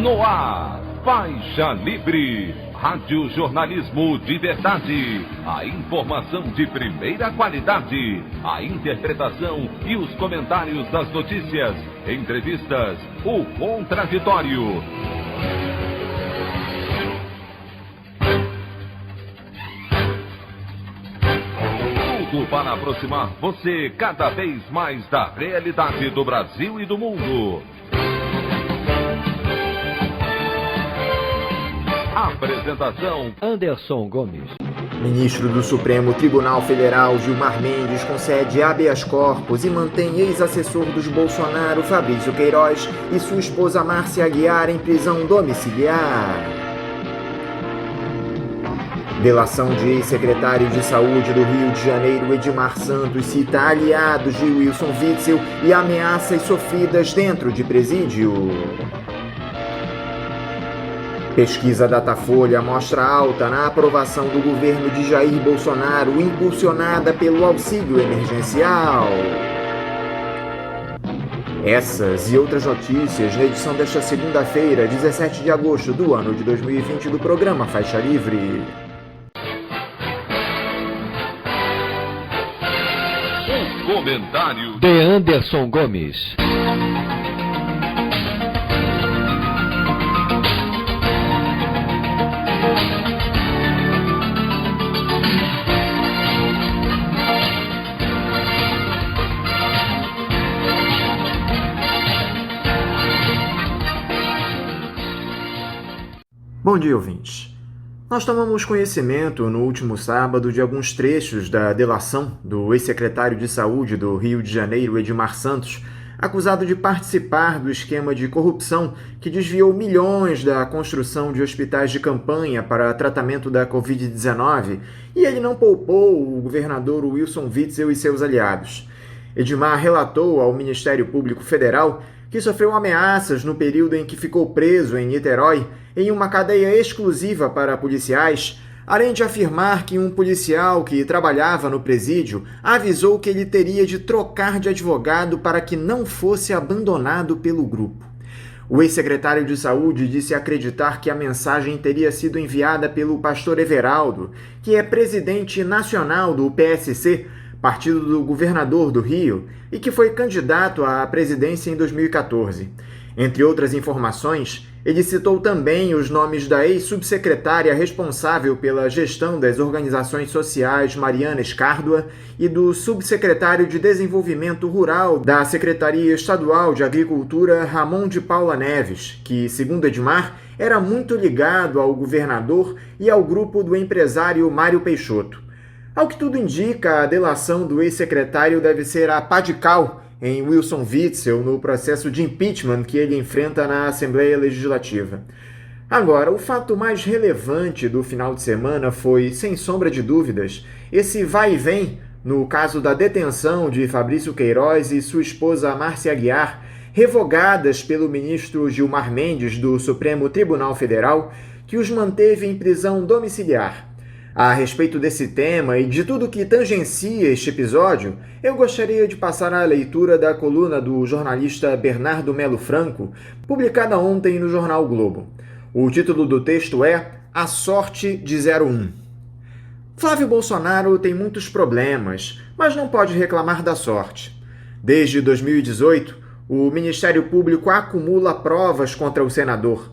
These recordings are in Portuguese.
No ar, Faixa Livre, rádio jornalismo de verdade, a informação de primeira qualidade, a interpretação e os comentários das notícias, entrevistas, o contraditório. Tudo para aproximar você cada vez mais da realidade do Brasil e do mundo. Apresentação: Anderson Gomes. Ministro do Supremo Tribunal Federal Gilmar Mendes concede habeas corpus e mantém ex-assessor dos Bolsonaro Fabrício Queiroz e sua esposa Márcia Aguiar em prisão domiciliar. Delação de ex-secretário de Saúde do Rio de Janeiro Edmar Santos cita aliados de Wilson Witzel e ameaças sofridas dentro de presídio. Pesquisa Datafolha mostra alta na aprovação do governo de Jair Bolsonaro, impulsionada pelo auxílio emergencial. Essas e outras notícias na edição desta segunda-feira, 17 de agosto do ano de 2020 do programa Faixa Livre. O comentário de Anderson Gomes. Bom dia, ouvintes. Nós tomamos conhecimento no último sábado de alguns trechos da delação do ex-secretário de Saúde do Rio de Janeiro, Edmar Santos, acusado de participar do esquema de corrupção que desviou milhões da construção de hospitais de campanha para tratamento da Covid-19, e ele não poupou o governador Wilson Witzel e seus aliados. Edmar relatou ao Ministério Público Federal que sofreu ameaças no período em que ficou preso em Niterói, em uma cadeia exclusiva para policiais, além de afirmar que um policial que trabalhava no presídio avisou que ele teria de trocar de advogado para que não fosse abandonado pelo grupo. O ex-secretário de Saúde disse acreditar que a mensagem teria sido enviada pelo pastor Everaldo, que é presidente nacional do PSC, partido do governador do Rio, e que foi candidato à presidência em 2014. Entre outras informações, ele citou também os nomes da ex-subsecretária responsável pela gestão das organizações sociais Mariana Escárdua e do subsecretário de Desenvolvimento Rural da Secretaria Estadual de Agricultura Ramon de Paula Neves, que, segundo Edmar, era muito ligado ao governador e ao grupo do empresário Mário Peixoto. Ao que tudo indica, a delação do ex-secretário deve ser a pá de cal em Wilson Witzel no processo de impeachment que ele enfrenta na Assembleia Legislativa. Agora, o fato mais relevante do final de semana foi, sem sombra de dúvidas, esse vai e vem no caso da detenção de Fabrício Queiroz e sua esposa Márcia Aguiar, revogadas pelo ministro Gilmar Mendes do Supremo Tribunal Federal, que os manteve em prisão domiciliar. A respeito desse tema e de tudo que tangencia este episódio, eu gostaria de passar a leitura da coluna do jornalista Bernardo Melo Franco, publicada ontem no jornal Globo. O título do texto é A Sorte de 01. Flávio Bolsonaro tem muitos problemas, mas não pode reclamar da sorte. Desde 2018, o Ministério Público acumula provas contra o senador.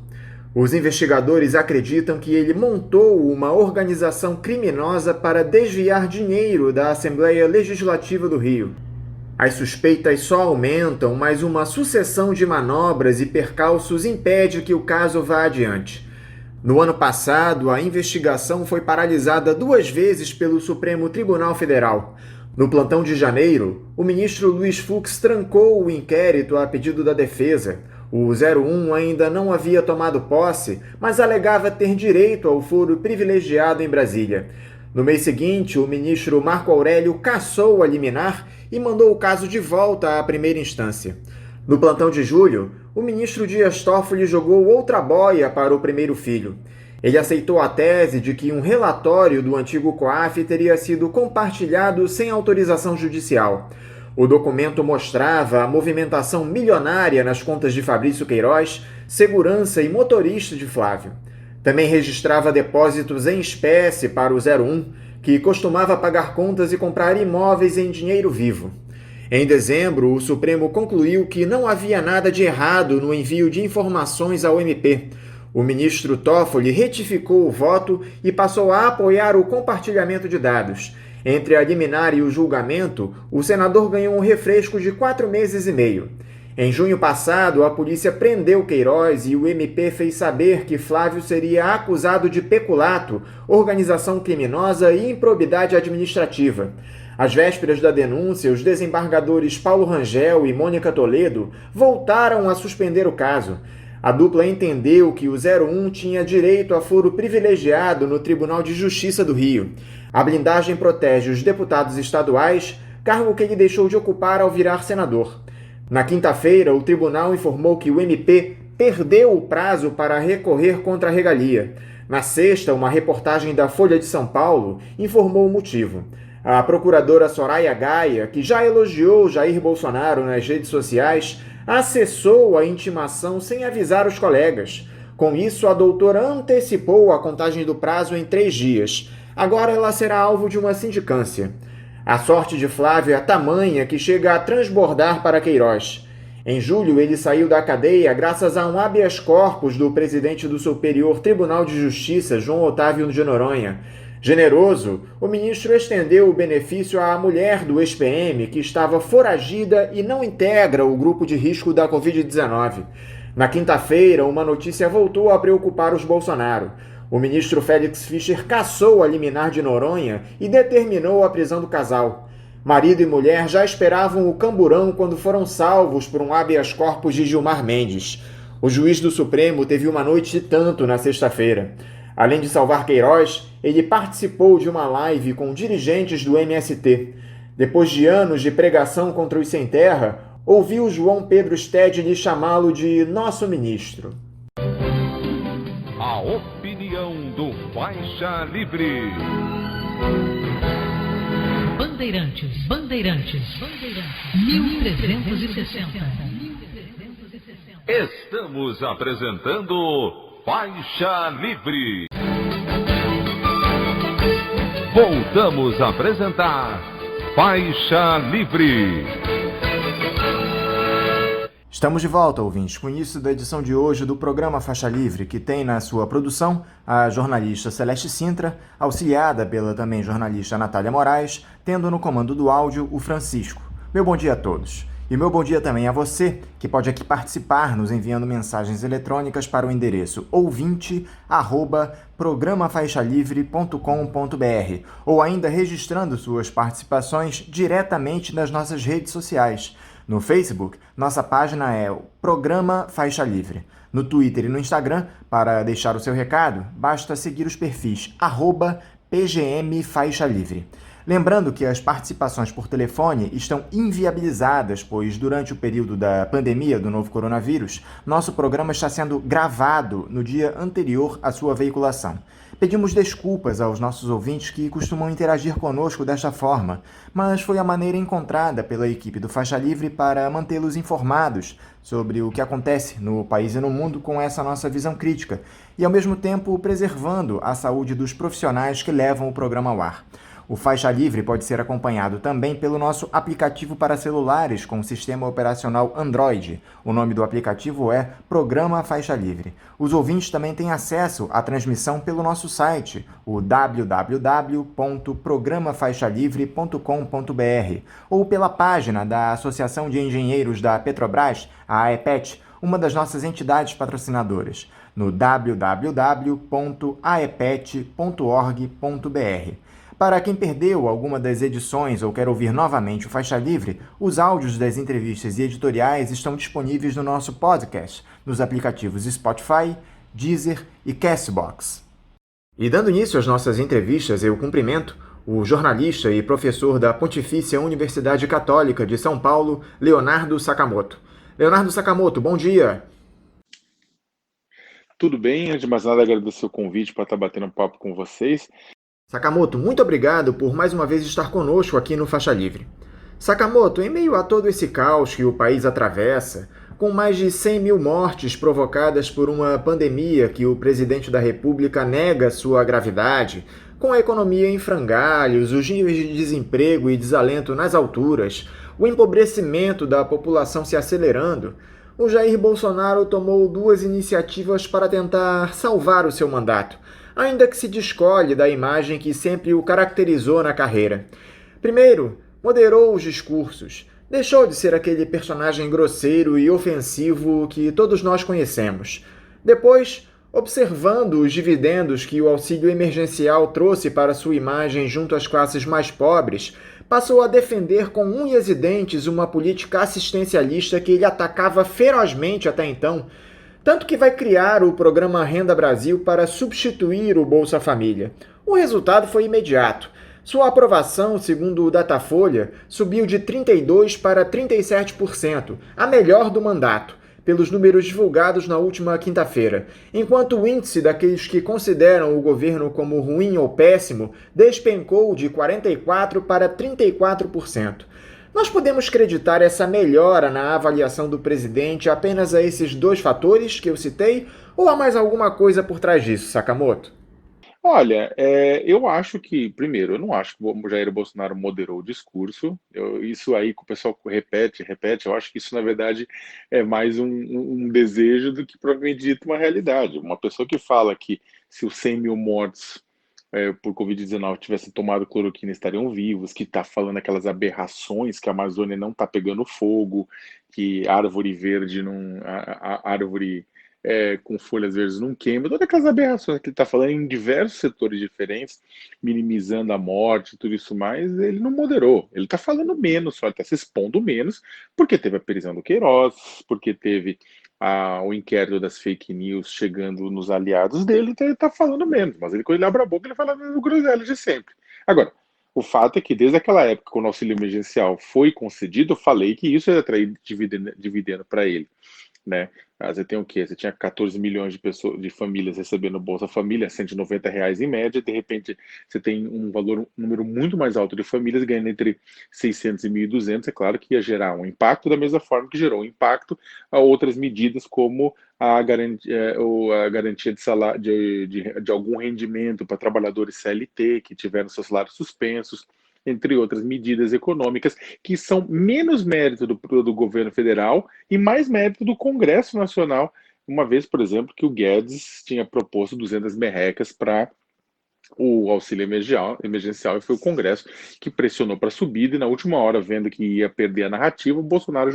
Os investigadores acreditam que ele montou uma organização criminosa para desviar dinheiro da Assembleia Legislativa do Rio. As suspeitas só aumentam, mas uma sucessão de manobras e percalços impede que o caso vá adiante. No ano passado, a investigação foi paralisada 2 vezes pelo Supremo Tribunal Federal. No plantão de janeiro, o ministro Luiz Fux trancou o inquérito a pedido da defesa. O 01 ainda não havia tomado posse, mas alegava ter direito ao foro privilegiado em Brasília. No mês seguinte, o ministro Marco Aurélio cassou a liminar e mandou o caso de volta à primeira instância. No plantão de julho, o ministro Dias Toffoli jogou outra boia para o primeiro filho. Ele aceitou a tese de que um relatório do antigo COAF teria sido compartilhado sem autorização judicial. O documento mostrava a movimentação milionária nas contas de Fabrício Queiroz, segurança e motorista de Flávio. Também registrava depósitos em espécie para o 01, que costumava pagar contas e comprar imóveis em dinheiro vivo. Em dezembro, o Supremo concluiu que não havia nada de errado no envio de informações ao MP. O ministro Toffoli retificou o voto e passou a apoiar o compartilhamento de dados. Entre a liminar e o julgamento, o senador ganhou um refresco de 4 meses e meio. Em junho passado, a polícia prendeu Queiroz e o MP fez saber que Flávio seria acusado de peculato, organização criminosa e improbidade administrativa. Às vésperas da denúncia, os desembargadores Paulo Rangel e Mônica Toledo voltaram a suspender o caso. A dupla entendeu que o 01 tinha direito a foro privilegiado no Tribunal de Justiça do Rio. A blindagem protege os deputados estaduais, cargo que ele deixou de ocupar ao virar senador. Na quinta-feira, o tribunal informou que o MP perdeu o prazo para recorrer contra a regalia. Na sexta, uma reportagem da Folha de São Paulo informou o motivo. A procuradora Soraya Gaia, que já elogiou Jair Bolsonaro nas redes sociais, acessou a intimação sem avisar os colegas. Com isso, a doutora antecipou a contagem do prazo em 3 dias. Agora ela será alvo de uma sindicância. A sorte de Flávio é tamanha que chega a transbordar para Queiroz. Em julho, ele saiu da cadeia graças a um habeas corpus do presidente do Superior Tribunal de Justiça, João Otávio de Noronha. Generoso, o ministro estendeu o benefício à mulher do ex-PM, que estava foragida e não integra o grupo de risco da Covid-19. Na quinta-feira, uma notícia voltou a preocupar os Bolsonaro. O ministro Félix Fischer cassou a liminar de Noronha e determinou a prisão do casal. Marido e mulher já esperavam o camburão quando foram salvos por um habeas corpus de Gilmar Mendes. O juiz do Supremo teve uma noite e tanto na sexta-feira. Além de salvar Queiroz, ele participou de uma live com dirigentes do MST. Depois de anos de pregação contra os sem terra, ouviu João Pedro Stedley chamá-lo de nosso ministro. A opinião do Faixa Livre. Bandeirantes, 1360. Estamos apresentando Faixa Livre. Voltamos a apresentar Faixa Livre. Estamos de volta, ouvintes, com o início da edição de hoje do programa Faixa Livre, que tem na sua produção a jornalista Celeste Sintra, auxiliada pela também jornalista Natália Moraes, tendo no comando do áudio o Francisco. Meu bom dia a todos. E meu bom dia também a você, que pode aqui participar nos enviando mensagens eletrônicas para o endereço ouvinte@programafaixalivre.com.br ou ainda registrando suas participações diretamente nas nossas redes sociais. No Facebook, nossa página é o Programa Faixa Livre. No Twitter e no Instagram, para deixar o seu recado, basta seguir os perfis @PGMFaixaLivre. Lembrando que as participações por telefone estão inviabilizadas, pois durante o período da pandemia do novo coronavírus, nosso programa está sendo gravado no dia anterior à sua veiculação. Pedimos desculpas aos nossos ouvintes que costumam interagir conosco desta forma, mas foi a maneira encontrada pela equipe do Faixa Livre para mantê-los informados sobre o que acontece no país e no mundo com essa nossa visão crítica e, ao mesmo tempo, preservando a saúde dos profissionais que levam o programa ao ar. O Faixa Livre pode ser acompanhado também pelo nosso aplicativo para celulares com sistema operacional Android. O nome do aplicativo é Programa Faixa Livre. Os ouvintes também têm acesso à transmissão pelo nosso site, o www.programafaixalivre.com.br, ou pela página da Associação de Engenheiros da Petrobras, a AEPET, uma das nossas entidades patrocinadoras, no www.aepet.org.br. Para quem perdeu alguma das edições ou quer ouvir novamente o Faixa Livre, os áudios das entrevistas e editoriais estão disponíveis no nosso podcast, nos aplicativos Spotify, Deezer e Castbox. E dando início às nossas entrevistas, eu cumprimento o jornalista e professor da Pontifícia Universidade Católica de São Paulo, Leonardo Sakamoto. Leonardo Sakamoto, bom dia! Tudo bem, antes de mais nada agradecer o convite para estar batendo um papo com vocês. Sakamoto, muito obrigado por mais uma vez estar conosco aqui no Faixa Livre. Sakamoto, em meio a todo esse caos que o país atravessa, com mais de 100 mil mortes provocadas por uma pandemia que o presidente da República nega sua gravidade, com a economia em frangalhos, os níveis de desemprego e desalento nas alturas, o empobrecimento da população se acelerando, o Jair Bolsonaro tomou 2 iniciativas para tentar salvar o seu mandato, ainda que se descolhe da imagem que sempre o caracterizou na carreira. Primeiro, moderou os discursos. Deixou de ser aquele personagem grosseiro e ofensivo que todos nós conhecemos. Depois, observando os dividendos que o auxílio emergencial trouxe para sua imagem junto às classes mais pobres, passou a defender com unhas e dentes uma política assistencialista que ele atacava ferozmente até então, tanto que vai criar o programa Renda Brasil para substituir o Bolsa Família. O resultado foi imediato. Sua aprovação, segundo o Datafolha, subiu de 32% para 37%, a melhor do mandato, pelos números divulgados na última quinta-feira, enquanto o índice daqueles que consideram o governo como ruim ou péssimo despencou de 44% para 34%. Nós podemos creditar essa melhora na avaliação do presidente apenas a esses 2 fatores que eu citei, ou há mais alguma coisa por trás disso, Sakamoto? Olha, eu acho que, primeiro, eu não acho que o Jair Bolsonaro moderou o discurso. Isso aí que o pessoal repete, eu acho que isso, na verdade, é mais um desejo do que propriamente dito uma realidade. Uma pessoa que fala que se os 100 mil mortos por Covid-19 tivessem tomado cloroquina estariam vivos, que está falando aquelas aberrações que a Amazônia não está pegando fogo, que árvore verde não... árvore... com folhas verdes não queima, todas aquelas aberrações que ele está falando em diversos setores diferentes, minimizando a morte e tudo isso mais, ele não moderou. Ele está falando menos, só está se expondo menos, porque teve a prisão do Queiroz, porque teve o inquérito das fake news chegando nos aliados dele, então ele está falando menos. Mas ele, quando ele abre a boca, ele fala o groselha de sempre. Agora, o fato é que desde aquela época, quando o auxílio emergencial foi concedido, eu falei que isso ia atrair dividendo para ele. Né? Você tem o quê? Você tinha 14 milhões de pessoas, de famílias recebendo Bolsa Família, R$ 190 em média, de repente você tem um número muito mais alto de famílias ganhando entre 600 e 1.200, é claro que ia gerar um impacto da mesma forma que gerou um impacto a outras medidas como a garantia de salário, de algum rendimento para trabalhadores CLT que tiveram seus salários suspensos, entre outras medidas econômicas, que são menos mérito do governo federal e mais mérito do Congresso Nacional, uma vez, por exemplo, que o Guedes tinha proposto 200 merrecas para o auxílio emergencial, e foi o Congresso que pressionou para a subida, e na última hora, vendo que ia perder a narrativa, o Bolsonaro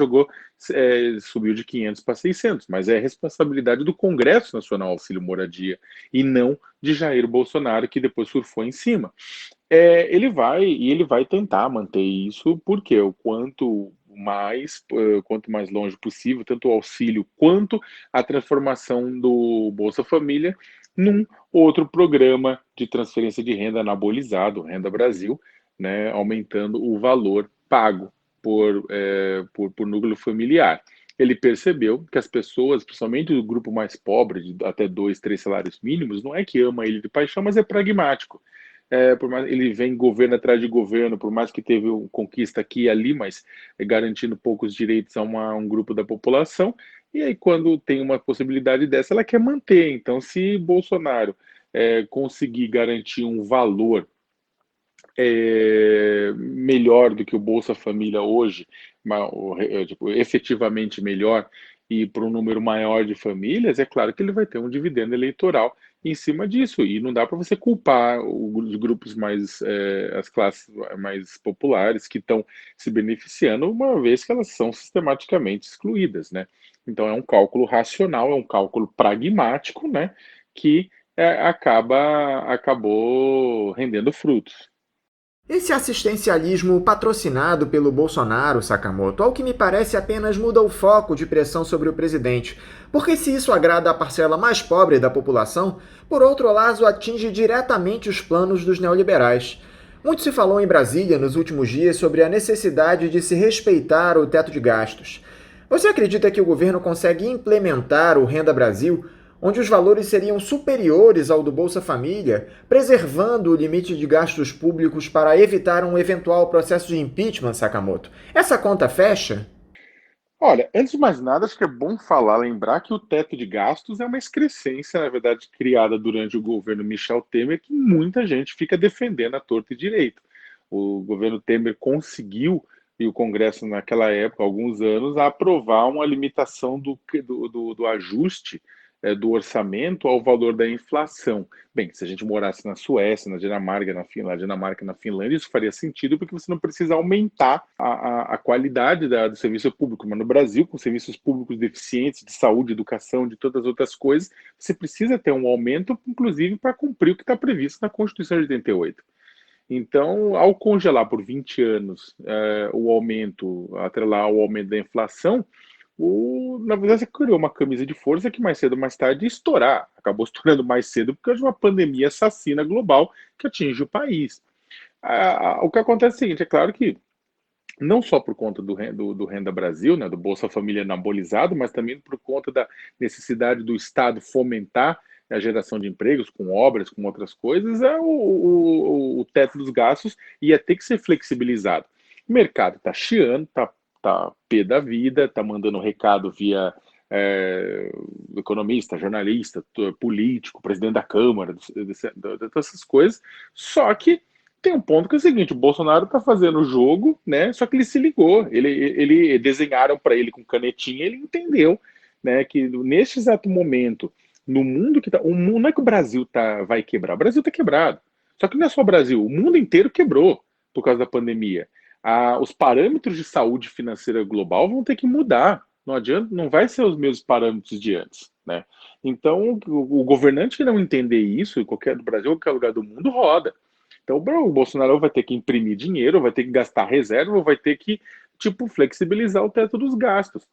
subiu de 500 para 600, mas é responsabilidade do Congresso Nacional Auxílio Moradia, e não de Jair Bolsonaro, que depois surfou em cima. Ele vai tentar manter isso, porque quanto mais longe possível, tanto o auxílio quanto a transformação do Bolsa Família num outro programa de transferência de renda anabolizado, Renda Brasil, né, aumentando o valor pago por núcleo familiar. Ele percebeu que as pessoas, principalmente o grupo mais pobre, de até 2, 3 salários mínimos, não é que ama ele de paixão, mas é pragmático. Por mais ele vem governo atrás de governo, por mais que teve conquista aqui e ali, mas garantindo poucos direitos a um grupo da população. E aí, quando tem uma possibilidade dessa, ela quer manter. Então, se Bolsonaro conseguir garantir um valor melhor do que o Bolsa Família hoje, efetivamente melhor, e para um número maior de famílias, é claro que ele vai ter um dividendo eleitoral em cima disso, e não dá para você culpar os grupos as classes mais populares que estão se beneficiando, uma vez que elas são sistematicamente excluídas, né? Então é um cálculo racional, é um cálculo pragmático, né, que acabou rendendo frutos. Esse assistencialismo patrocinado pelo Bolsonaro, Sakamoto, ao que me parece apenas muda o foco de pressão sobre o presidente, porque se isso agrada a parcela mais pobre da população, por outro lado atinge diretamente os planos dos neoliberais. Muito se falou em Brasília nos últimos dias sobre a necessidade de se respeitar o teto de gastos. Você acredita que o governo consegue implementar o Renda Brasil, onde os valores seriam superiores ao do Bolsa Família, preservando o limite de gastos públicos para evitar um eventual processo de impeachment, Sakamoto. Essa conta fecha? Olha, antes de mais nada, acho que é bom lembrar que o teto de gastos é uma excrescência, na verdade, criada durante o governo Michel Temer, que muita gente fica defendendo à torta e direito. O governo Temer conseguiu, e o Congresso naquela época, há alguns anos, a aprovar uma limitação do ajuste do orçamento ao valor da inflação. Bem, se a gente morasse na Suécia, na Dinamarca, na Finlândia, isso faria sentido porque você não precisa aumentar a qualidade do serviço público. Mas no Brasil, com serviços públicos deficientes de saúde, educação, de todas as outras coisas, você precisa ter um aumento, inclusive, para cumprir o que está previsto na Constituição de 88. Então, ao congelar por 20 anos o aumento, atrelar o aumento da inflação, na verdade, você criou uma camisa de força que mais cedo ou mais tarde ia estourar. Acabou estourando mais cedo porque houve uma pandemia assassina global que atinge o país. O que acontece é o seguinte, é claro que não só por conta do Renda Brasil, né, do Bolsa Família anabolizado, mas também por conta da necessidade do Estado fomentar a geração de empregos com obras, com outras coisas, o teto dos gastos ia ter que ser flexibilizado. O mercado está chiando, tá pé da vida, tá mandando recado via economista, jornalista, político, presidente da Câmara, dessas coisas. Só que tem um ponto que é o seguinte: o Bolsonaro tá fazendo o jogo, né? Só que ele se ligou, ele desenharam para ele com canetinha, ele entendeu, né, que neste exato momento, no mundo que não é que o Brasil vai quebrar, o Brasil tá quebrado. Só que não é só o Brasil, o mundo inteiro quebrou por causa da pandemia. Os parâmetros de saúde financeira global vão ter que mudar. Não adianta, não vai ser os mesmos parâmetros de antes, né? Então, o governante que não entender isso, em qualquer do Brasil, qualquer lugar do mundo, roda. Então, o Bolsonaro vai ter que imprimir dinheiro, vai ter que gastar reserva, vai ter que, flexibilizar o teto dos gastos.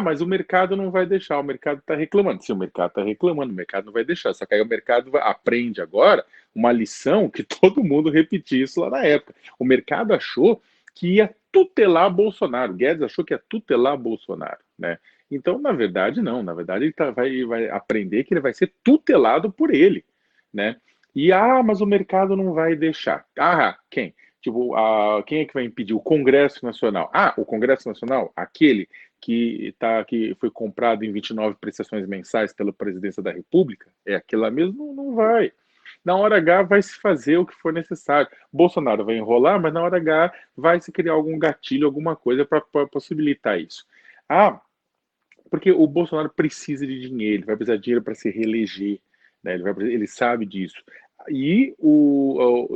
Mas o mercado não vai deixar, o mercado está reclamando. Se o mercado está reclamando, o mercado não vai deixar. Só que aí o mercado aprende agora uma lição que todo mundo repetiu isso lá na época. O mercado achou que ia tutelar Bolsonaro. Guedes achou que ia tutelar Bolsonaro, né? Então, na verdade, não. Na verdade, ele vai aprender que ele vai ser tutelado por ele, né? E, mas o mercado não vai deixar. Quem? Quem é que vai impedir? O Congresso Nacional. O Congresso Nacional, aquele que foi comprado em 29 prestações mensais pela Presidência da República, aquele lá mesmo? Não vai. Na hora H vai se fazer o que for necessário. Bolsonaro vai enrolar, mas na hora H vai se criar algum gatilho, alguma coisa para possibilitar isso. Porque o Bolsonaro precisa de dinheiro, ele vai precisar de dinheiro para se reeleger, né? Ele sabe disso. E o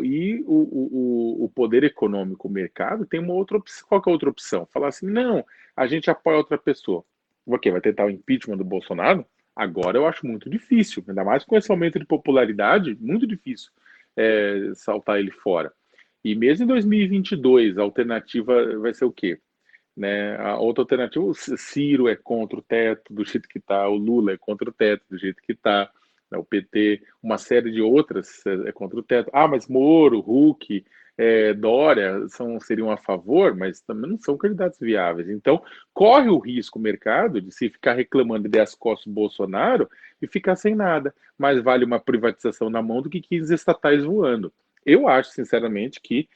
poder econômico, o mercado, tem uma outra opção. Qual que é a outra opção? Falar assim, não, a gente apoia outra pessoa. Vai tentar o impeachment do Bolsonaro? Agora eu acho muito difícil, ainda mais com esse aumento de popularidade, muito difícil saltar ele fora. E mesmo em 2022, a alternativa vai ser o quê? Né? A outra alternativa, o Ciro é contra o teto do jeito que está, o Lula é contra o teto do jeito que está, né? O PT, uma série de outras é contra o teto. Mas Moro, Huck, Dória seriam a favor, mas também não são candidatos viáveis. Então, corre o risco o mercado de se ficar reclamando de as costas do Bolsonaro e ficar sem nada. Mais vale uma privatização na mão do que 15 estatais voando. Eu acho, sinceramente, que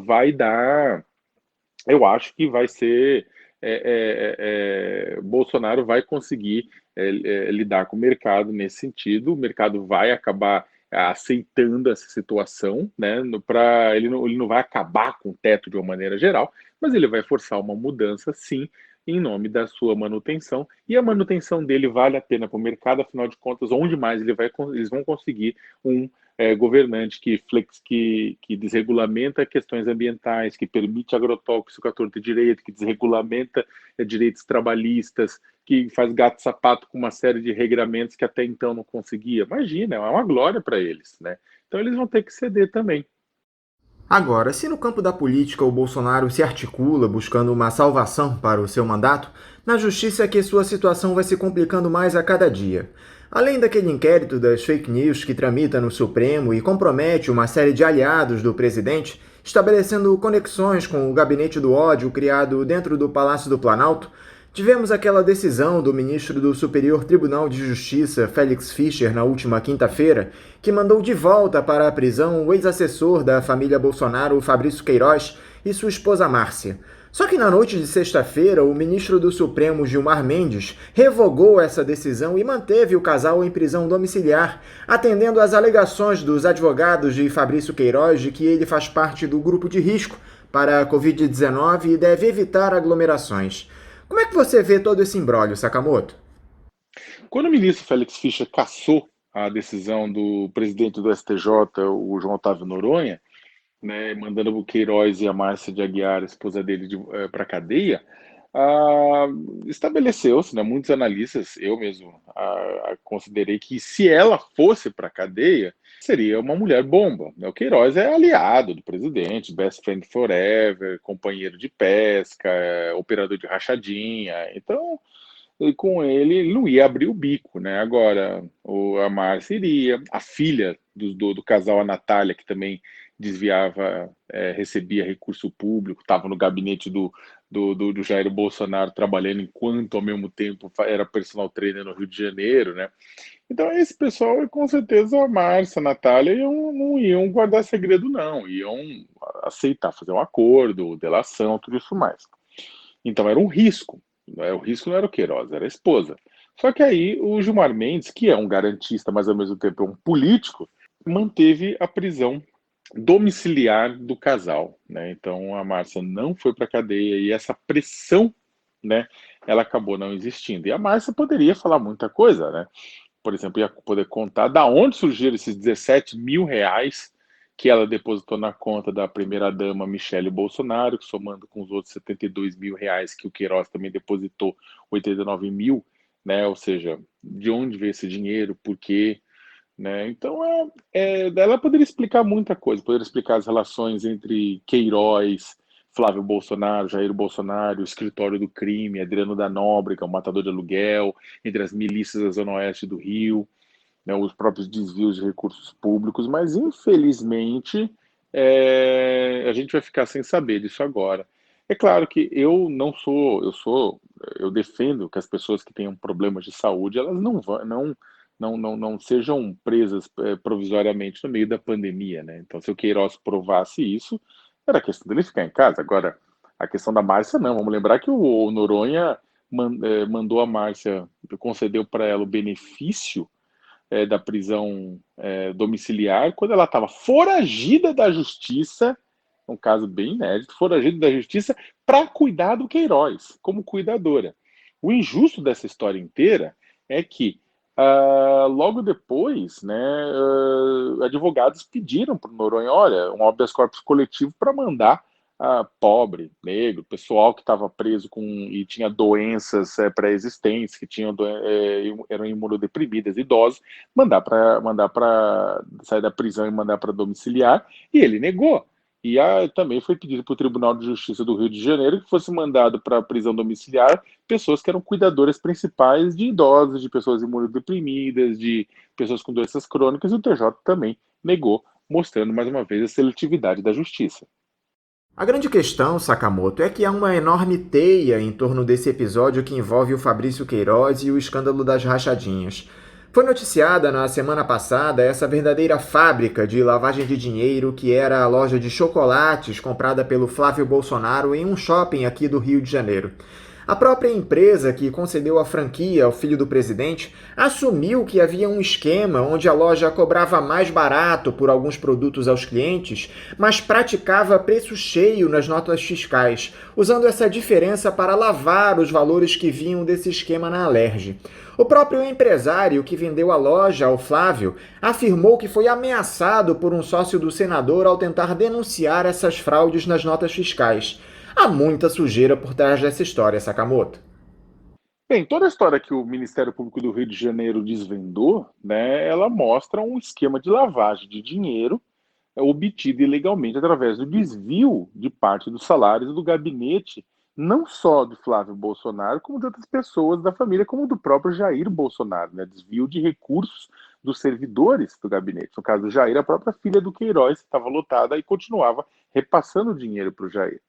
vai dar... Eu acho que vai ser... Bolsonaro vai conseguir lidar com o mercado nesse sentido. O mercado vai acabar aceitando essa situação, né? Ele não vai acabar com o teto de uma maneira geral, mas ele vai forçar uma mudança, sim, em nome da sua manutenção. E a manutenção dele vale a pena para o mercado, afinal de contas, onde mais eles vão conseguir um governante que desregulamenta questões ambientais, que permite agrotóxico à torta e direito, que desregulamenta direitos trabalhistas, que faz gato-sapato com uma série de regramentos que até então não conseguia. Imagina, é uma glória para eles, né? Então eles vão ter que ceder também. Agora, se no campo da política o Bolsonaro se articula buscando uma salvação para o seu mandato, na justiça é que sua situação vai se complicando mais a cada dia. Além daquele inquérito das fake news que tramita no Supremo e compromete uma série de aliados do presidente, estabelecendo conexões com o gabinete do ódio criado dentro do Palácio do Planalto, Tivemos aquela decisão do ministro do Superior Tribunal de Justiça, Félix Fischer, na última quinta-feira, que mandou de volta para a prisão o ex-assessor da família Bolsonaro, Fabrício Queiroz, e sua esposa Márcia. Só que na noite de sexta-feira, o ministro do Supremo, Gilmar Mendes, revogou essa decisão e manteve o casal em prisão domiciliar, atendendo às alegações dos advogados de Fabrício Queiroz de que ele faz parte do grupo de risco para a Covid-19 e deve evitar aglomerações. Como é que você vê todo esse imbróglio, Sakamoto? Quando o ministro Félix Fischer cassou a decisão do presidente do STJ, o João Otávio Noronha, né, mandando o Queiroz e a Márcia de Aguiar, a esposa dele, para a cadeia, estabeleceu-se, né, muitos analistas, eu mesmo considerei que se ela fosse para a cadeia, seria uma mulher bomba. Né? O Queiroz é aliado do presidente, best friend forever, companheiro de pesca, operador de rachadinha, então com ele não ia abrir o bico, né? Agora, a Márcia iria, a filha do casal, a Natália, que também desviava, recebia recurso público, estava no gabinete do Jair Bolsonaro trabalhando enquanto, ao mesmo tempo, era personal trainer no Rio de Janeiro, né? Então, esse pessoal, com certeza, a Márcia, a Natália, não iam guardar segredo, não. Iam aceitar fazer um acordo, delação, tudo isso mais. Então, era um risco. O risco não era o Queiroz, era a esposa. Só que aí o Gilmar Mendes, que é um garantista, mas ao mesmo tempo é um político, manteve a prisão domiciliar do casal, né? Então a Márcia não foi para a cadeia e essa pressão, né, ela acabou não existindo. E a Márcia poderia falar muita coisa, né? Por exemplo, ia poder contar da onde surgiram esses 17 mil reais que ela depositou na conta da primeira-dama Michele Bolsonaro, que somando com os outros 72 mil reais que o Queiroz também depositou, 89 mil, né? Ou seja, de onde veio esse dinheiro, por quê, né? Então, ela poderia explicar muita coisa, poderia explicar as relações entre Queiroz, Flávio Bolsonaro, Jair Bolsonaro, o escritório do crime, Adriano da Nóbrega, o matador de aluguel, entre as milícias da Zona Oeste do Rio, né, os próprios desvios de recursos públicos, mas infelizmente a gente vai ficar sem saber disso agora. É claro que eu não sou, eu defendo que as pessoas que tenham problemas de saúde, elas não sejam presas provisoriamente no meio da pandemia, né? Então, se o Queiroz provasse isso, era questão dele ficar em casa. Agora, a questão da Márcia, não. Vamos lembrar que o Noronha mandou a Márcia, concedeu para ela o benefício da prisão domiciliar quando ela estava foragida da justiça, um caso bem inédito, foragida da justiça para cuidar do Queiroz, como cuidadora. O injusto dessa história inteira é que logo depois, né, advogados pediram para o Noronha, olha, um habeas corpus coletivo para mandar pobre, negro, pessoal que estava preso e tinha doenças pré-existentes, que eram imunodeprimidas, idosos, mandar para sair da prisão e mandar para domiciliar, e ele negou. E também foi pedido para o Tribunal de Justiça do Rio de Janeiro que fosse mandado para a prisão domiciliar pessoas que eram cuidadoras principais de idosos, de pessoas imunodeprimidas, de pessoas com doenças crônicas, e o TJ também negou, mostrando mais uma vez a seletividade da justiça. A grande questão, Sakamoto, é que há uma enorme teia em torno desse episódio que envolve o Fabrício Queiroz e o escândalo das rachadinhas. Foi noticiada na semana passada essa verdadeira fábrica de lavagem de dinheiro que era a loja de chocolates comprada pelo Flávio Bolsonaro em um shopping aqui do Rio de Janeiro. A própria empresa que concedeu a franquia ao filho do presidente assumiu que havia um esquema onde a loja cobrava mais barato por alguns produtos aos clientes, mas praticava preço cheio nas notas fiscais, usando essa diferença para lavar os valores que vinham desse esquema na Alerj. O próprio empresário que vendeu a loja ao Flávio afirmou que foi ameaçado por um sócio do senador ao tentar denunciar essas fraudes nas notas fiscais. Há muita sujeira por trás dessa história, Sakamoto. Bem, toda a história que o Ministério Público do Rio de Janeiro desvendou, né, ela mostra um esquema de lavagem de dinheiro obtido ilegalmente através do desvio de parte dos salários do gabinete, não só do Flávio Bolsonaro, como de outras pessoas da família, como do próprio Jair Bolsonaro, né, desvio de recursos dos servidores do gabinete. No caso do Jair, a própria filha do Queiroz estava lotada e continuava repassando dinheiro para o Jair.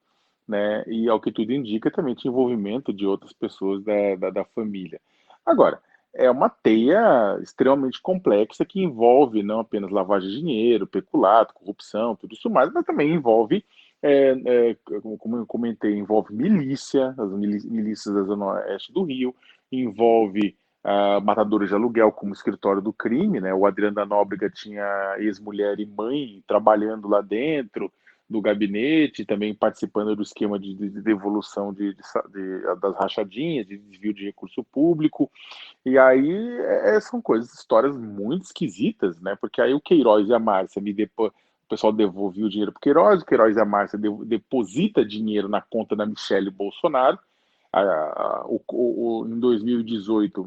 né? E ao que tudo indica, também tinha envolvimento de outras pessoas da família. Agora, é uma teia extremamente complexa que envolve não apenas lavagem de dinheiro, peculato, corrupção, tudo isso mais, mas também envolve, como eu comentei, envolve milícia, as milícias da Zona Oeste do Rio, envolve matadores de aluguel como escritório do crime, né? O Adriano da Nóbrega tinha ex-mulher e mãe trabalhando lá dentro do gabinete, também participando do esquema de devolução das rachadinhas, de desvio de recurso público. E aí são coisas, histórias muito esquisitas, né? Porque aí o Queiroz e a Márcia o pessoal devolveu o dinheiro para o Queiroz e a Márcia deposita dinheiro na conta da Michelle Bolsonaro. Em 2018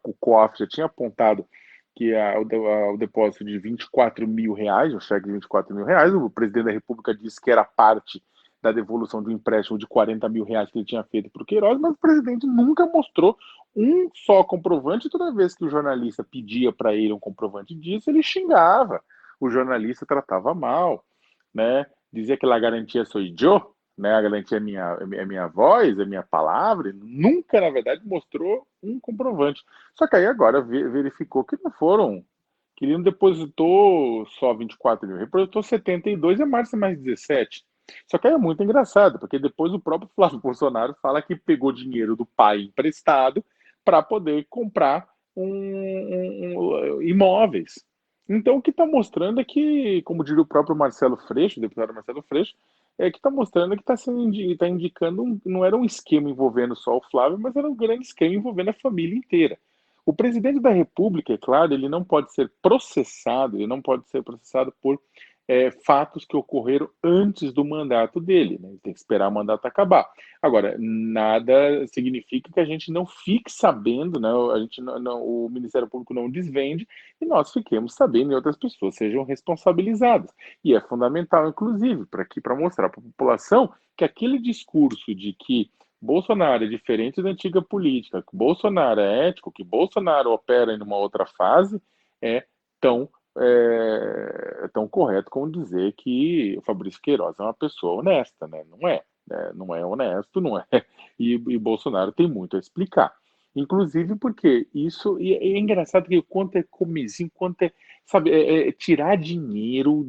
o COAF já tinha apontado que o depósito de R$24 mil, um cheque de R$24 mil, o presidente da República disse que era parte da devolução de um empréstimo de R$40 mil que ele tinha feito para o Queiroz, mas o presidente nunca mostrou um só comprovante. Toda vez que o jornalista pedia para ele um comprovante disso, ele xingava, o jornalista tratava mal, né? Dizia que a garantia sou eu, né? A garantia é minha voz, é minha palavra. Nunca, na verdade, mostrou um comprovante. Só que aí agora verificou que ele não depositou só 24 mil, ele depositou 72 e a Márcia mais 17. Só que aí é muito engraçado, porque depois o próprio Flávio Bolsonaro fala que pegou dinheiro do pai emprestado para poder comprar imóveis. Então, o que está mostrando é que, como diria o próprio Marcelo Freixo, o deputado Marcelo Freixo, que está mostrando que está indicando, não era um esquema envolvendo só o Flávio, mas era um grande esquema envolvendo a família inteira. O presidente da República, é claro, ele não pode ser processado por fatos que ocorreram antes do mandato dele, né? Ele tem que esperar o mandato acabar. Agora, nada significa que a gente não fique sabendo, né? O Ministério Público não desvende e nós fiquemos sabendo e outras pessoas sejam responsabilizadas. E é fundamental, inclusive, para mostrar para a população que aquele discurso de que Bolsonaro é diferente da antiga política, que Bolsonaro é ético, que Bolsonaro opera em uma outra fase, é tão correto como dizer que o Fabrício Queiroz é uma pessoa honesta, né? Não é, né? Não é honesto, não é. E Bolsonaro tem muito a explicar. Inclusive porque isso, e é engraçado que quanto é comezinho, quanto é, sabe, tirar dinheiro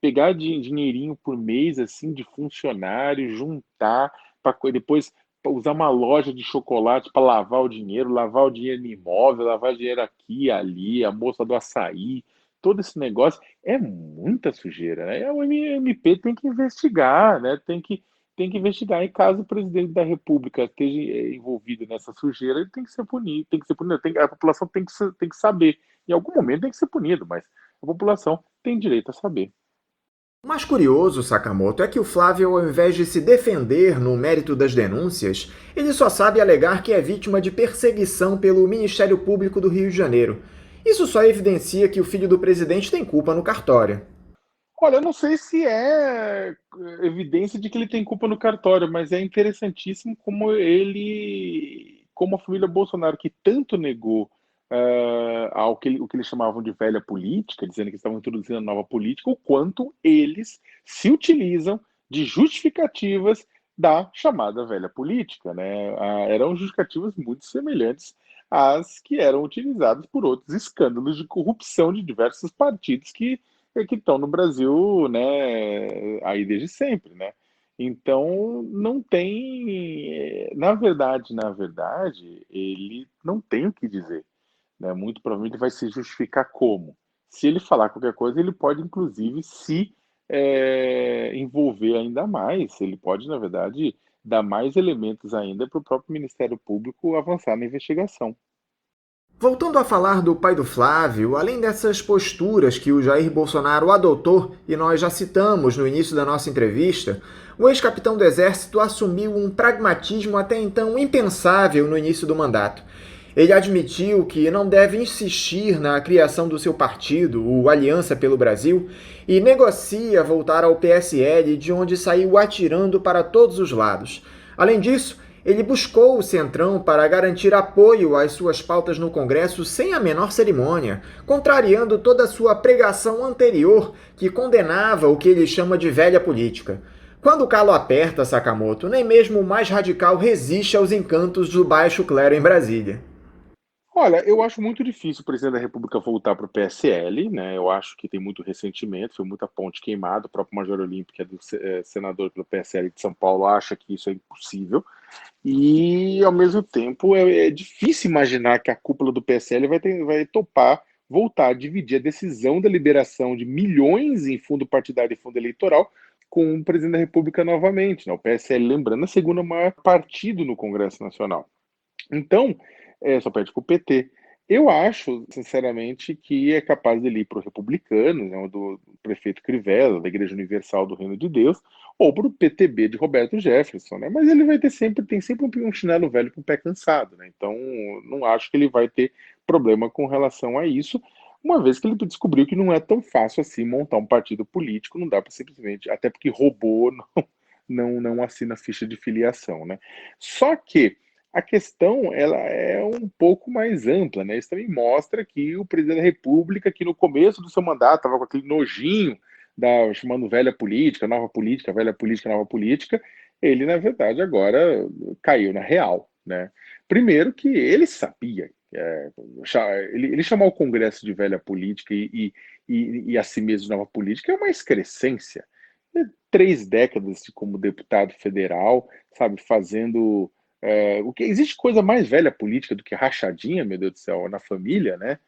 pegar dinheirinho por mês, assim, de funcionário, juntar, para depois usar uma loja de chocolate para lavar o dinheiro no imóvel, lavar dinheiro aqui e ali, a moça do açaí, todo esse negócio é muita sujeira, né? O MP tem que investigar, né? Tem que investigar. E caso o presidente da República esteja envolvido nessa sujeira, ele tem que ser punido, a população tem que saber. Em algum momento tem que ser punido, mas a população tem direito a saber. O mais curioso, Sakamoto, é que o Flávio, ao invés de se defender no mérito das denúncias, ele só sabe alegar que é vítima de perseguição pelo Ministério Público do Rio de Janeiro. Isso só evidencia que o filho do presidente tem culpa no cartório. Olha, eu não sei se é evidência de que ele tem culpa no cartório, mas é interessantíssimo como a família Bolsonaro, que tanto negou o que eles chamavam de velha política, dizendo que estavam introduzindo a nova política, o quanto eles se utilizam de justificativas da chamada velha política, né? Eram justificativas muito semelhantes às que eram utilizadas por outros escândalos de corrupção de diversos partidos que estão no Brasil, né, aí desde sempre, né? Então, não tem, na verdade, ele não tem o que dizer, né? Muito provavelmente vai se justificar como? Se ele falar qualquer coisa, ele pode, inclusive, se envolver ainda mais, ele pode, na verdade, dar mais elementos ainda para o próprio Ministério Público avançar na investigação. Voltando a falar do pai do Flávio, além dessas posturas que o Jair Bolsonaro adotou, e nós já citamos no início da nossa entrevista, o ex-capitão do Exército assumiu um pragmatismo até então impensável no início do mandato. Ele admitiu que não deve insistir na criação do seu partido, o Aliança pelo Brasil, e negocia voltar ao PSL, de onde saiu atirando para todos os lados. Além disso, ele buscou o Centrão para garantir apoio às suas pautas no Congresso sem a menor cerimônia, contrariando toda a sua pregação anterior que condenava o que ele chama de velha política. Quando o calo aperta, Sakamoto, nem mesmo o mais radical resiste aos encantos do baixo clero em Brasília. Olha, eu acho muito difícil o presidente da República voltar para o PSL, né? Eu acho que tem muito ressentimento, foi muita ponte queimada. O próprio Major Olímpio, que é senador pelo PSL de São Paulo, acha que isso é impossível. E, ao mesmo tempo, é difícil imaginar que a cúpula do PSL vai topar voltar a dividir a decisão da liberação de milhões em fundo partidário e fundo eleitoral com o presidente da República novamente, né? O PSL, lembrando, é o segundo maior partido no Congresso Nacional. Então, só perde para o PT. Eu acho, sinceramente, que é capaz dele ir para o republicano, né, do prefeito Crivella, da Igreja Universal do Reino de Deus, ou para o PTB de Roberto Jefferson, né? Mas ele vai ter tem sempre um chinelo velho com o pé cansado, né? Então, não acho que ele vai ter problema com relação a isso, uma vez que ele descobriu que não é tão fácil assim montar um partido político, não dá para simplesmente, até porque robô não assina ficha de filiação, né? Só que a questão ela é um pouco mais ampla, né? Isso também mostra que o presidente da República, que no começo do seu mandato estava com aquele nojinho chamando velha política, nova política, velha política, nova política, ele, na verdade, agora caiu na real, né? Primeiro que ele sabia, ele chamar o Congresso de velha política e a si mesmo de nova política é uma excrescência. 3 décadas como deputado federal, sabe, fazendo o que existe coisa mais velha política do que rachadinha, meu Deus do céu, na família, né?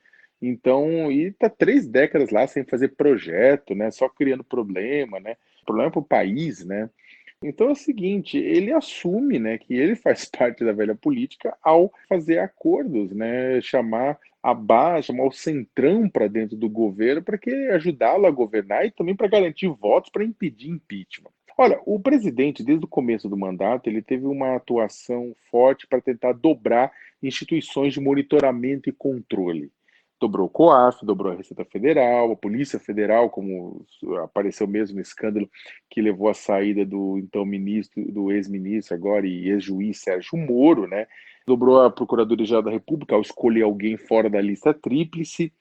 Então, e tá 3 décadas lá sem fazer projeto, né? Só criando problema, né? Problema para o país, né? Então é o seguinte, ele assume, né, que ele faz parte da velha política ao fazer acordos, né? Chamar a base, chamar o centrão para dentro do governo para que ajudá-lo a governar e também para garantir votos para impedir impeachment. Olha, o presidente, desde o começo do mandato, ele teve uma atuação forte para tentar dobrar instituições de monitoramento e controle. Dobrou o COAF, dobrou a Receita Federal, a Polícia Federal, como apareceu mesmo no escândalo que levou à saída do então ministro, do ex-ministro agora e ex-juiz Sérgio Moro, né? Dobrou a Procuradoria-Geral da República ao escolher alguém fora da lista tríplice.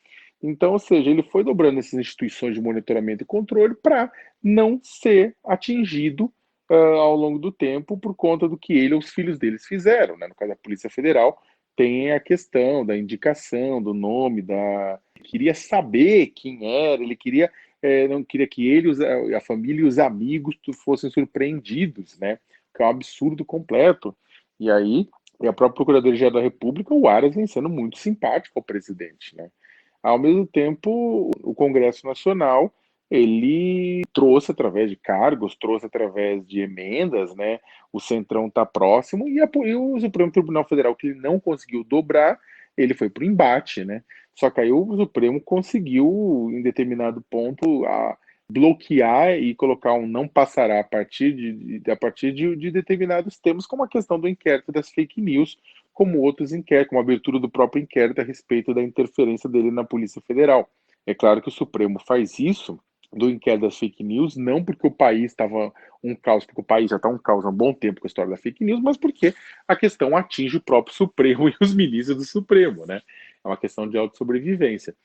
Então, ou seja, ele foi dobrando essas instituições de monitoramento e controle para não ser atingido ao longo do tempo por conta do que ele ou os filhos deles fizeram, né? No caso da Polícia Federal, tem a questão da indicação, do nome, ele queria saber quem era, ele queria, não queria que ele, a família e os amigos fossem surpreendidos, né? Que é um absurdo completo. E aí, a própria Procuradoria-Geral da República, o Aras vem sendo muito simpático ao presidente, né? Ao mesmo tempo, o Congresso Nacional, ele trouxe através de cargos, trouxe através de emendas, né? O Centrão está próximo e o Supremo Tribunal Federal, que ele não conseguiu dobrar, ele foi para o embate, né? Só que aí o Supremo conseguiu, em determinado ponto, bloquear e colocar um não passará a partir de determinados temas, como a questão do inquérito das fake news, como outros inquéritos, como a abertura do próprio inquérito a respeito da interferência dele na Polícia Federal. É claro que o Supremo faz isso do inquérito das fake news, não porque o país estava um caos, porque o país já está um caos há um bom tempo com a história da fake news, mas porque a questão atinge o próprio Supremo e os ministros do Supremo, né? É uma questão de autossobrevivência.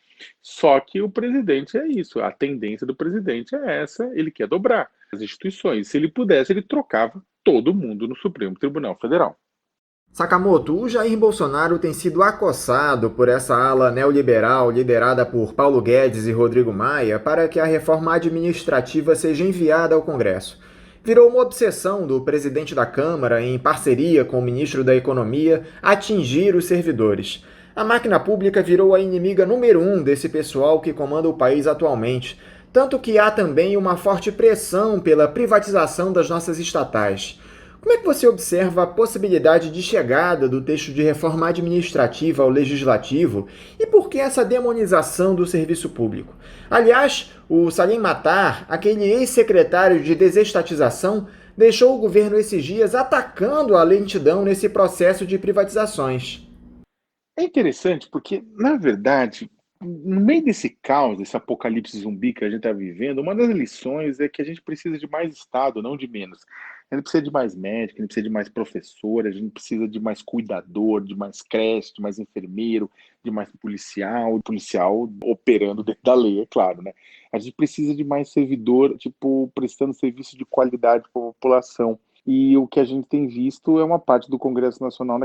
Só que o presidente é isso, a tendência do presidente é essa, ele quer dobrar as instituições. Se ele pudesse, ele trocava todo mundo no Supremo Tribunal Federal. Sakamoto, o Jair Bolsonaro tem sido acossado por essa ala neoliberal liderada por Paulo Guedes e Rodrigo Maia para que a reforma administrativa seja enviada ao Congresso. Virou uma obsessão do presidente da Câmara, em parceria com o ministro da Economia, atingir os servidores. A máquina pública virou a inimiga número 1 desse pessoal que comanda o país atualmente, tanto que há também uma forte pressão pela privatização das nossas estatais. Como é que você observa a possibilidade de chegada do texto de reforma administrativa ao Legislativo e por que essa demonização do serviço público? Aliás, o Salim Matar, aquele ex-secretário de desestatização, deixou o governo esses dias atacando a lentidão nesse processo de privatizações. É interessante porque, na verdade, no meio desse caos, desse apocalipse zumbi que a gente está vivendo, uma das lições é que a gente precisa de mais Estado, não de menos. A gente precisa de mais médico, a gente precisa de mais professor, a gente precisa de mais cuidador, de mais creche, de mais enfermeiro, de mais policial operando dentro da lei, é claro, né? A gente precisa de mais servidor, tipo, prestando serviço de qualidade para a população. E o que a gente tem visto é uma parte do Congresso Nacional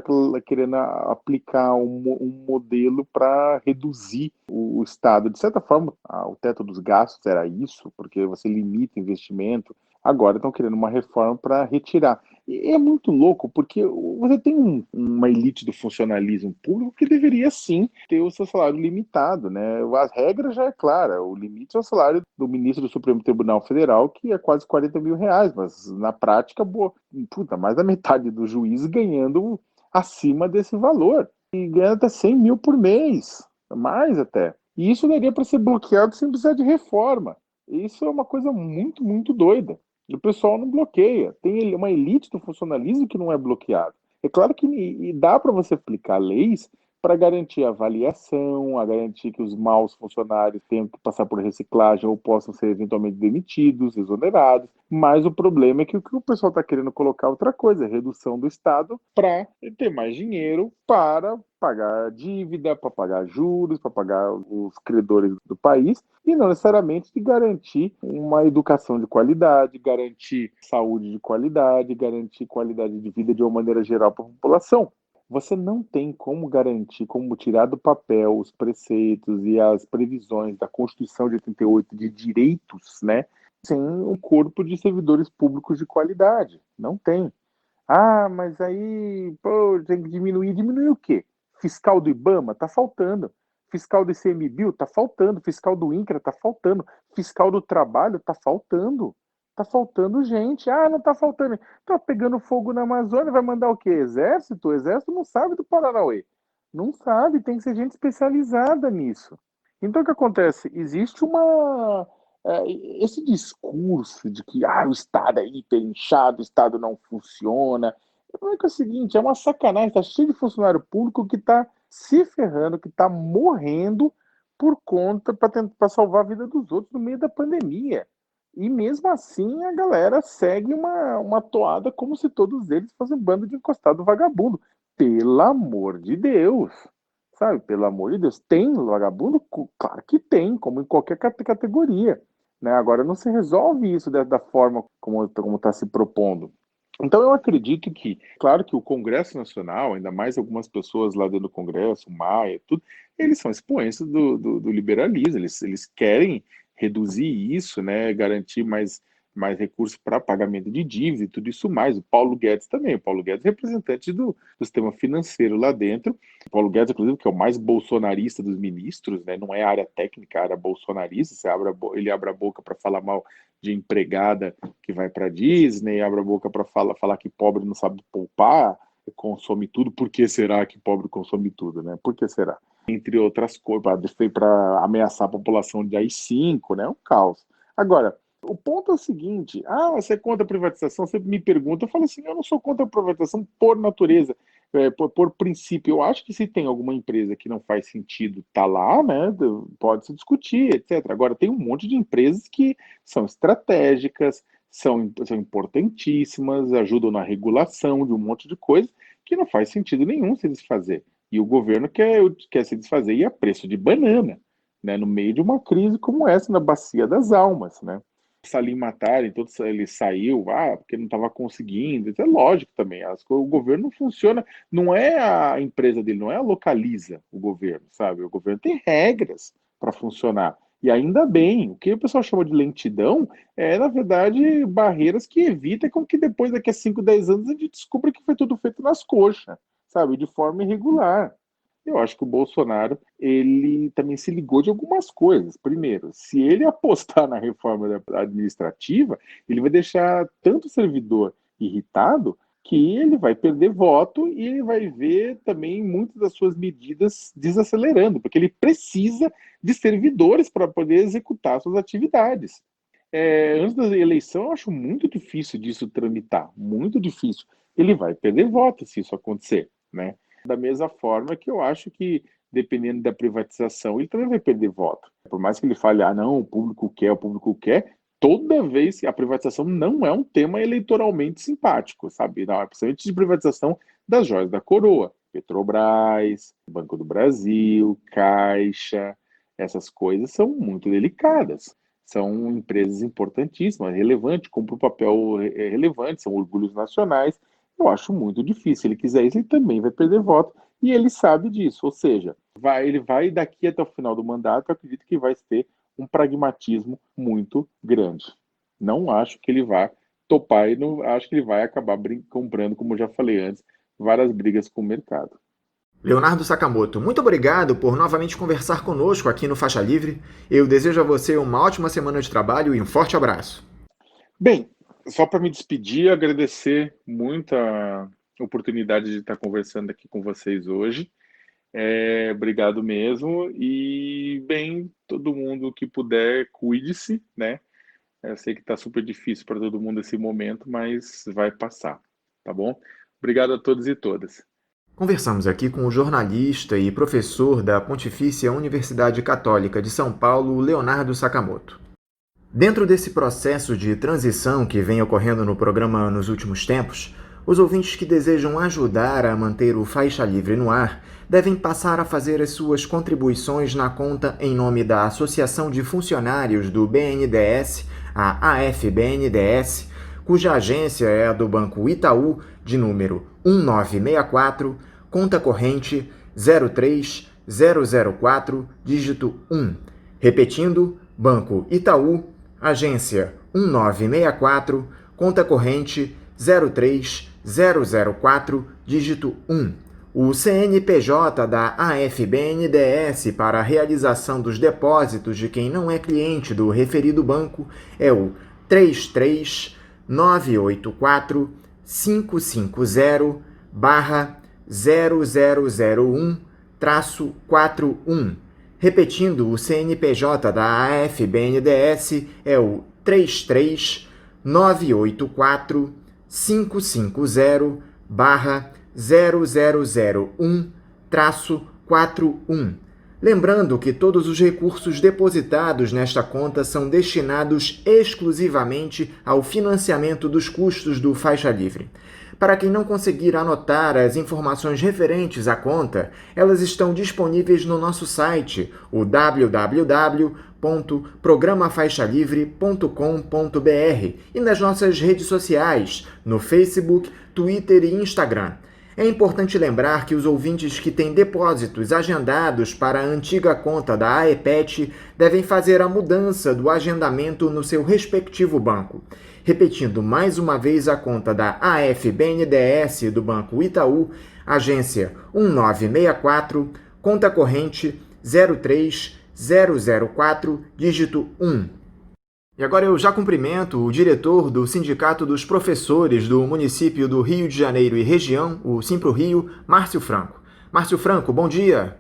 querendo aplicar um modelo para reduzir o Estado. De certa forma, o teto dos gastos era isso, porque você limita investimento. Agora estão querendo uma reforma para retirar. E é muito louco, porque você tem uma elite do funcionalismo público que deveria sim ter o seu salário limitado, né? A regra já é clara, o limite é o salário do ministro do Supremo Tribunal Federal, que é quase 40 mil reais, mas na prática, mais da metade dos juízes ganhando acima desse valor. E ganha até 100 mil por mês, mais até. E isso daria para ser bloqueado sem precisar de reforma. Isso é uma coisa muito, muito doida. E o pessoal não bloqueia. Tem uma elite do funcionalismo que não é bloqueada. É claro que dá para você aplicar leis para garantir a avaliação, a garantir que os maus funcionários tenham que passar por reciclagem ou possam ser eventualmente demitidos, exonerados. Mas o problema é que o pessoal está querendo colocar outra coisa, redução do Estado para ter mais dinheiro para pagar dívida, para pagar juros, para pagar os credores do país, e não necessariamente de garantir uma educação de qualidade, garantir saúde de qualidade, garantir qualidade de vida de uma maneira geral para a população. Você não tem como garantir, como tirar do papel os preceitos e as previsões da Constituição de 88 de direitos, né, sem um corpo de servidores públicos de qualidade. Não tem. Ah, mas aí, tem que diminuir. Diminuir o quê? Fiscal do IBAMA? Tá faltando. Fiscal do ICMBio? Tá faltando. Fiscal do INCRA? Tá faltando. Fiscal do Trabalho? Tá faltando. Tá faltando gente. Ah, não tá faltando. Tá pegando fogo na Amazônia, vai mandar o quê? Exército? O Exército não sabe do Paranauê. Não sabe, tem que ser gente especializada nisso. Então o que acontece? Existe esse discurso de que o Estado é hiper inchado, o Estado não funciona. É o seguinte, é uma sacanagem, está cheio de funcionário público que está se ferrando, que está morrendo por conta para salvar a vida dos outros no meio da pandemia. E mesmo assim a galera segue uma toada como se todos eles fossem um bando de encostado vagabundo. Pelo amor de Deus! Sabe, pelo amor de Deus, tem vagabundo? Claro que tem, como em qualquer categoria. Né? Agora não se resolve isso da forma como está se propondo. Então eu acredito que, claro que o Congresso Nacional, ainda mais algumas pessoas lá dentro do Congresso, o Maia, tudo, eles são expoentes do liberalismo, eles querem reduzir isso, né, garantir mais recursos para pagamento de dívida e tudo isso mais. O Paulo Guedes também, o Paulo Guedes é representante do sistema financeiro lá dentro. O Paulo Guedes, inclusive, que é o mais bolsonarista dos ministros, né, não é área técnica, é área bolsonarista, ele abre a boca para falar mal de empregada que vai para Disney, abre a boca para falar que pobre não sabe poupar, consome tudo. Por que será que pobre consome tudo, né? Por que será? Entre outras coisas, para ameaçar a população de AI-5, né? É um caos. Agora, o ponto é o seguinte, você é contra a privatização? Você me pergunta, eu falo assim, eu não sou contra a privatização por natureza, por princípio. Eu acho que se tem alguma empresa que não faz sentido estar lá, né, pode se discutir, etc. Agora, tem um monte de empresas que são estratégicas, são importantíssimas, ajudam na regulação de um monte de coisa que não faz sentido nenhum se desfazer. E o governo quer se desfazer e a preço de banana, né, no meio de uma crise como essa, na Bacia das Almas, né? Salim Matar, então ele saiu, porque não estava conseguindo. Isso é lógico também. O governo não funciona, não é a empresa dele, não é a Localiza o governo, sabe? O governo tem regras para funcionar. E ainda bem, o que o pessoal chama de lentidão é, na verdade, barreiras que evitam com que depois, daqui a 5, 10 anos, a gente descubra que foi tudo feito nas coxas, sabe? De forma irregular. Eu acho que o Bolsonaro, ele também se ligou de algumas coisas. Primeiro, se ele apostar na reforma administrativa, ele vai deixar tanto o servidor irritado que ele vai perder voto e ele vai ver também muitas das suas medidas desacelerando, porque ele precisa de servidores para poder executar suas atividades. Antes da eleição, eu acho muito difícil disso tramitar, muito difícil. Ele vai perder voto se isso acontecer, né? Da mesma forma que eu acho que, dependendo da privatização, ele também vai perder voto. Por mais que ele fale, não, o público quer, toda vez que a privatização não é um tema eleitoralmente simpático, sabe? Não, principalmente de privatização das joias da coroa. Petrobras, Banco do Brasil, Caixa, essas coisas são muito delicadas. São empresas importantíssimas, relevantes, cumprem um papel relevante, são orgulhos nacionais. Eu acho muito difícil. Se ele quiser isso, ele também vai perder voto, e ele sabe disso. Ou seja, ele vai daqui até o final do mandato, eu acredito que vai ter um pragmatismo muito grande. Não acho que ele vai topar e não acho que ele vai acabar comprando, como eu já falei antes, várias brigas com o mercado. Leonardo Sakamoto, muito obrigado por novamente conversar conosco aqui no Faixa Livre. Eu desejo a você uma ótima semana de trabalho e um forte abraço. Bem, só para me despedir, agradecer muito a oportunidade de estar conversando aqui com vocês hoje. Obrigado mesmo. E, bem, todo mundo que puder, cuide-se, né? Eu sei que está super difícil para todo mundo esse momento, mas vai passar, tá bom? Obrigado a todos e todas. Conversamos aqui com o jornalista e professor da Pontifícia Universidade Católica de São Paulo, Leonardo Sakamoto. Dentro desse processo de transição que vem ocorrendo no programa nos últimos tempos, os ouvintes que desejam ajudar a manter o Faixa Livre no ar devem passar a fazer as suas contribuições na conta em nome da Associação de Funcionários do BNDES, a AFBNDES, cuja agência é a do Banco Itaú, de número 1964, conta corrente 03004, dígito 1. Repetindo, Banco Itaú, agência 1964, conta corrente 03004, dígito 1. O CNPJ da AFBNDES para a realização dos depósitos de quem não é cliente do referido banco é o 33984-550-0001-41. Repetindo, o CNPJ da AFBNDES é o 33984-550-0001-41. Lembrando que todos os recursos depositados nesta conta são destinados exclusivamente ao financiamento dos custos do Faixa Livre. Para quem não conseguir anotar as informações referentes à conta, elas estão disponíveis no nosso site, o www.programafaixalivre.com.br, e nas nossas redes sociais, no Facebook, Twitter e Instagram. É importante lembrar que os ouvintes que têm depósitos agendados para a antiga conta da AEPET devem fazer a mudança do agendamento no seu respectivo banco. Repetindo mais uma vez a conta da AFBNDES do Banco Itaú, agência 1964, conta corrente 03004, dígito 1. E agora eu já cumprimento o diretor do Sindicato dos Professores do município do Rio de Janeiro e região, o Simpro-Rio, Márcio Franco. Márcio Franco, bom dia.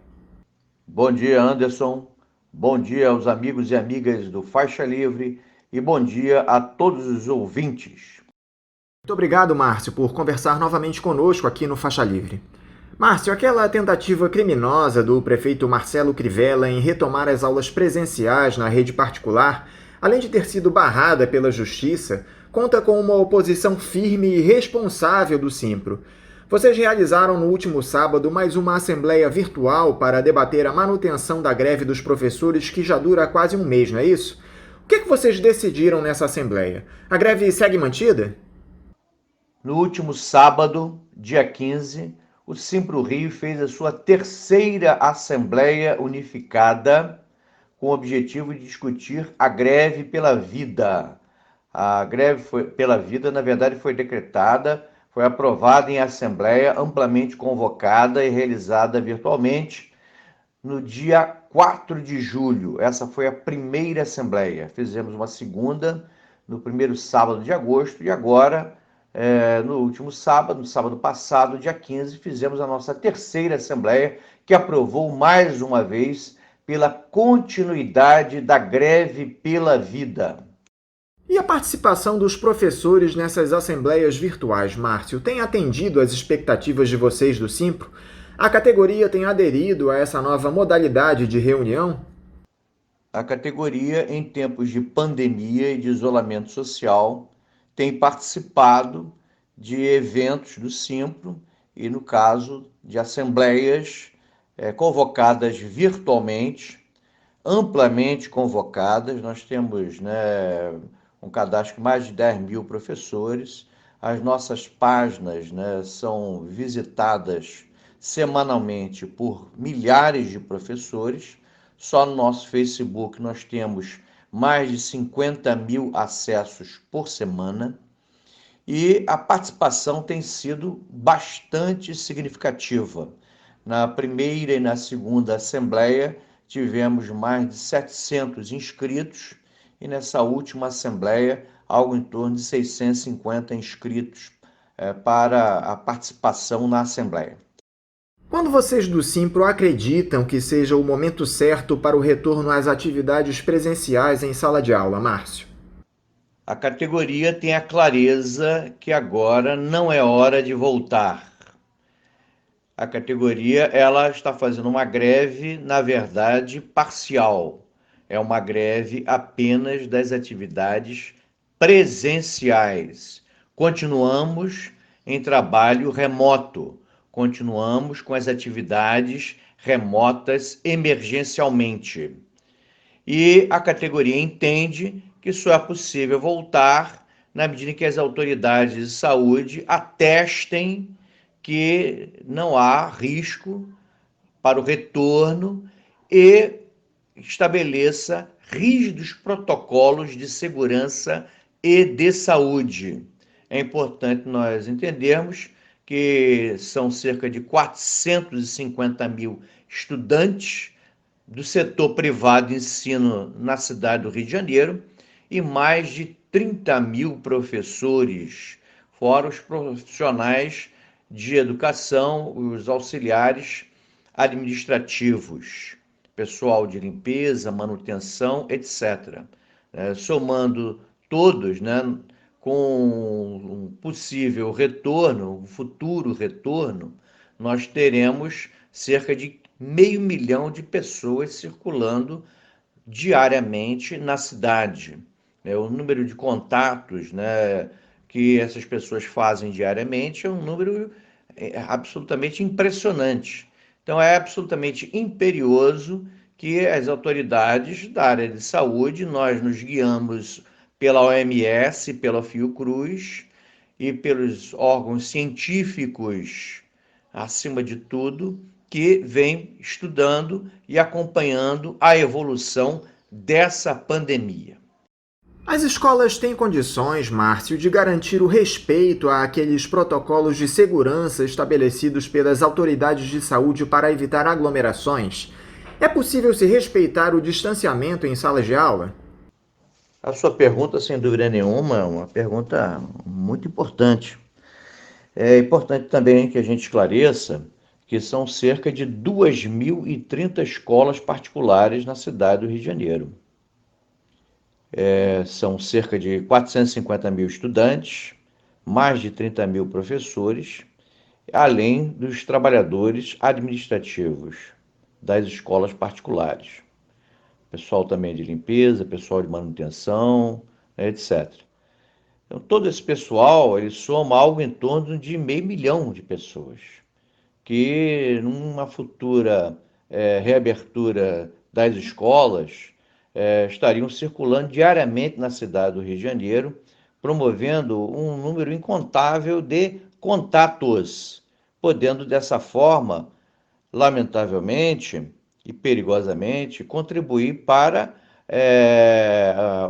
Bom dia, Anderson. Bom dia aos amigos e amigas do Faixa Livre e bom dia a todos os ouvintes. Muito obrigado, Márcio, por conversar novamente conosco aqui no Faixa Livre. Márcio, aquela tentativa criminosa do prefeito Marcelo Crivella em retomar as aulas presenciais na rede particular, além de ter sido barrada pela Justiça, conta com uma oposição firme e responsável do Simpro. Vocês realizaram no último sábado mais uma assembleia virtual para debater a manutenção da greve dos professores que já dura quase um mês, não é isso? O que vocês decidiram nessa assembleia? A greve segue mantida? No último sábado, dia 15, o Simpro-Rio fez a sua terceira Assembleia Unificada com o objetivo de discutir a greve pela vida. A greve pela vida, na verdade, foi decretada, foi aprovada em assembleia amplamente convocada e realizada virtualmente no dia 4 de julho. Essa foi a primeira assembleia. Fizemos uma segunda no primeiro sábado de agosto e agora, no último sábado, no sábado passado, dia 15, fizemos a nossa terceira assembleia, que aprovou mais uma vez pela continuidade da greve pela vida. E a participação dos professores nessas assembleias virtuais, Márcio, tem atendido às expectativas de vocês do Simpro? A categoria tem aderido a essa nova modalidade de reunião? A categoria, em tempos de pandemia e de isolamento social, tem participado de eventos do Simpro e, no caso, de assembleias convocadas virtualmente, amplamente convocadas. Nós temos, um cadastro de mais de 10 mil professores. As nossas páginas, são visitadas semanalmente por milhares de professores. Só no nosso Facebook nós temos mais de 50 mil acessos por semana. E a participação tem sido bastante significativa. Na primeira e na segunda assembleia, tivemos mais de 700 inscritos e nessa última assembleia, algo em torno de 650 inscritos para a participação na assembleia. Quando vocês do Simpro acreditam que seja o momento certo para o retorno às atividades presenciais em sala de aula, Márcio? A categoria tem a clareza que agora não é hora de voltar. A categoria ela está fazendo uma greve, na verdade, parcial. É uma greve apenas das atividades presenciais. Continuamos em trabalho remoto. Continuamos com as atividades remotas emergencialmente. E a categoria entende que só é possível voltar na medida em que as autoridades de saúde atestem que não há risco para o retorno e estabeleça rígidos protocolos de segurança e de saúde. É importante nós entendermos que são cerca de 450 mil estudantes do setor privado de ensino na cidade do Rio de Janeiro e mais de 30 mil professores, fora os profissionais de educação, os auxiliares administrativos, pessoal de limpeza, manutenção, etc. Somando todos, com um possível retorno, um futuro retorno, nós teremos cerca de 500 mil de pessoas circulando diariamente na cidade. O número de contatos, que essas pessoas fazem diariamente é um número absolutamente impressionante. Então, é absolutamente imperioso que as autoridades da área de saúde, nós nos guiamos pela OMS, pela Fiocruz e pelos órgãos científicos, acima de tudo, que vem estudando e acompanhando a evolução dessa pandemia. As escolas têm condições, Márcio, de garantir o respeito àqueles protocolos de segurança estabelecidos pelas autoridades de saúde para evitar aglomerações? É possível se respeitar o distanciamento em salas de aula? A sua pergunta, sem dúvida nenhuma, é uma pergunta muito importante. É importante também que a gente esclareça que são cerca de 2.030 escolas particulares na cidade do Rio de Janeiro. São cerca de 450 mil estudantes, mais de 30 mil professores, além dos trabalhadores administrativos das escolas particulares. Pessoal também de limpeza, pessoal de manutenção, etc. Então, todo esse pessoal, ele soma algo em torno de 500 mil de pessoas, que numa futura reabertura das escolas, estariam circulando diariamente na cidade do Rio de Janeiro, promovendo um número incontável de contatos, podendo dessa forma, lamentavelmente e perigosamente, contribuir para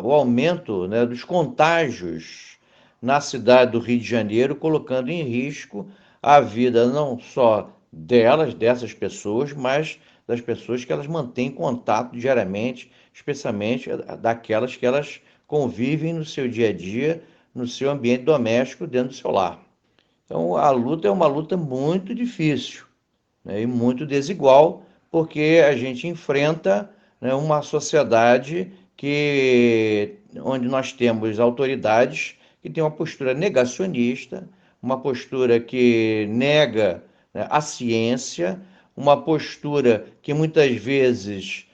o aumento dos contágios na cidade do Rio de Janeiro, colocando em risco a vida não só dessas pessoas, mas das pessoas que elas mantêm contato diariamente, especialmente daquelas que elas convivem no seu dia a dia, no seu ambiente doméstico, dentro do seu lar. Então, a luta é uma luta muito difícil, e muito desigual, porque a gente enfrenta uma sociedade onde nós temos autoridades que têm uma postura negacionista, uma postura que nega a ciência, uma postura que muitas vezes